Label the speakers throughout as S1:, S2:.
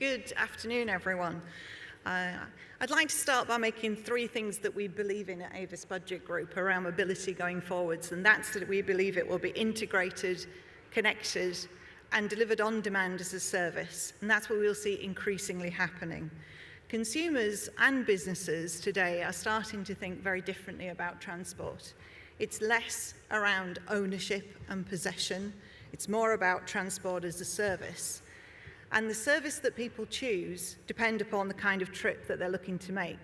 S1: Good afternoon, everyone. I'd like to start by making three things that we believe in at Avis Budget Group around mobility going forwards, and that's that we believe it will be integrated, connected, and delivered on demand as a service, and that's what we'll see increasingly happening. Consumers and businesses today are starting to think very differently about transport. It's less around ownership and possession. It's more about transport as a service. And the service that people choose depend upon the kind of trip that they're looking to make.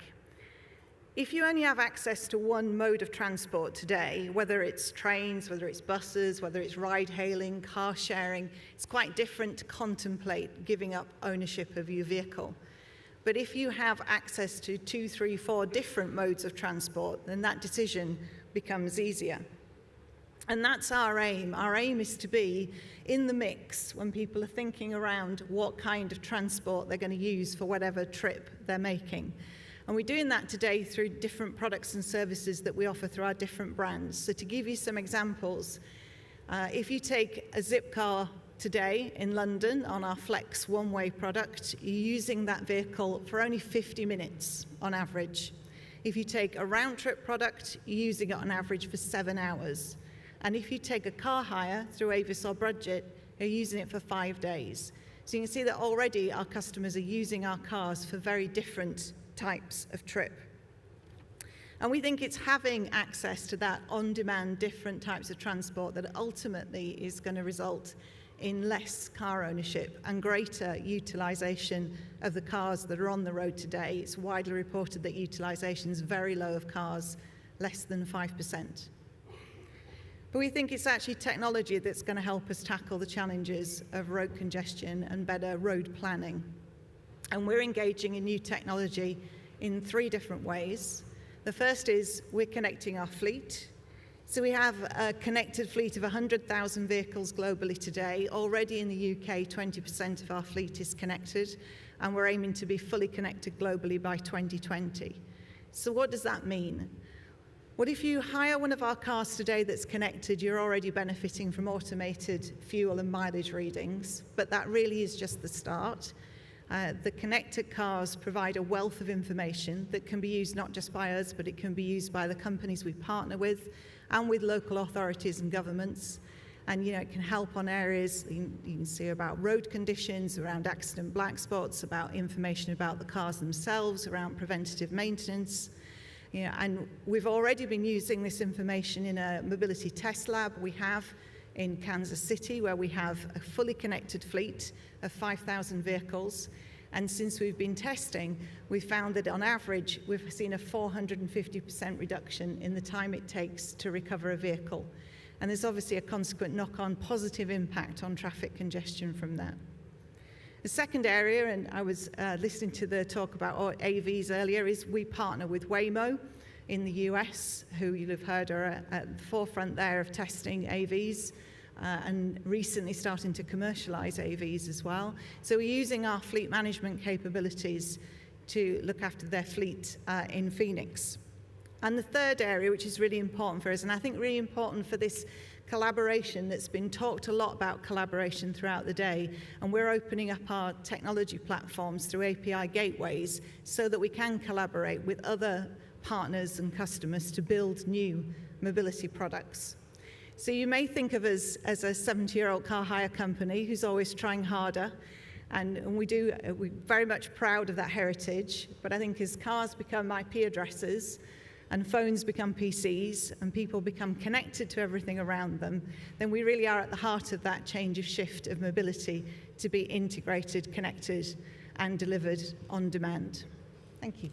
S1: If you only have access to one mode of transport today, whether it's trains, whether it's buses, whether it's ride-hailing, car sharing, it's quite different to contemplate giving up ownership of your vehicle. But if you have access to 2, 3, 4 different modes of transport, then that decision becomes easier. And that's our aim. Our aim is to be in the mix when people are thinking around what kind of transport they're going to use for whatever trip they're making. And we're doing that today through different products and services that we offer through our different brands. So to give you some examples, if you take a Zipcar today in London on our Flex one-way product, you're using that vehicle for only 50 minutes on average. If you take a round-trip product, you're using it on average for 7 hours. And if you take a car hire through Avis or Budget, you're using it for 5 days. So you can see that already our customers are using our cars for very different types of trip. And we think it's having access to that on-demand, different types of transport that ultimately is going to result in less car ownership and greater utilisation of the cars that are on the road today. It's widely reported that utilisation is very low of cars, less than 5%. But we think it's actually technology that's going to help us tackle the challenges of road congestion and better road planning. And we're engaging in new technology in 3 different ways. The first is we're connecting our fleet. So we have a connected fleet of 100,000 vehicles globally today. Already in the UK, 20% of our fleet is connected, and we're aiming to be fully connected globally by 2020. So what does that mean? Well, if you hire one of our cars today that's connected, you're already benefiting from automated fuel and mileage readings, but that really is just the start. The connected cars provide a wealth of information that can be used not just by us, but it can be used by the companies we partner with and with local authorities and governments. And it can help on areas you can see about road conditions, around accident black spots, about information about the cars themselves, around preventative maintenance. And we've already been using this information in a mobility test lab we have in Kansas City, where we have a fully connected fleet of 5,000 vehicles. And since we've been testing, we've found that on average, we've seen a 450% reduction in the time it takes to recover a vehicle. And there's obviously a consequent knock-on positive impact on traffic congestion from that. The second area, and I was listening to the talk about AVs earlier, is we partner with Waymo in the US, who you'll have heard are at the forefront there of testing AVs and recently starting to commercialize AVs as well. So we're using our fleet management capabilities to look after their fleet in Phoenix. And the third area, which is really important for us, and I think really important for this collaboration that's been talked a lot about collaboration throughout the day, and we're opening up our technology platforms through API gateways so that we can collaborate with other partners and customers to build new mobility products. So you may think of us as a 70-year-old car hire company who's always trying harder, and we're very much proud of that heritage, but I think as cars become IP addresses, and phones become PCs, and people become connected to everything around them, then we really are at the heart of that change of shift of mobility to be integrated, connected, and delivered on demand. Thank you.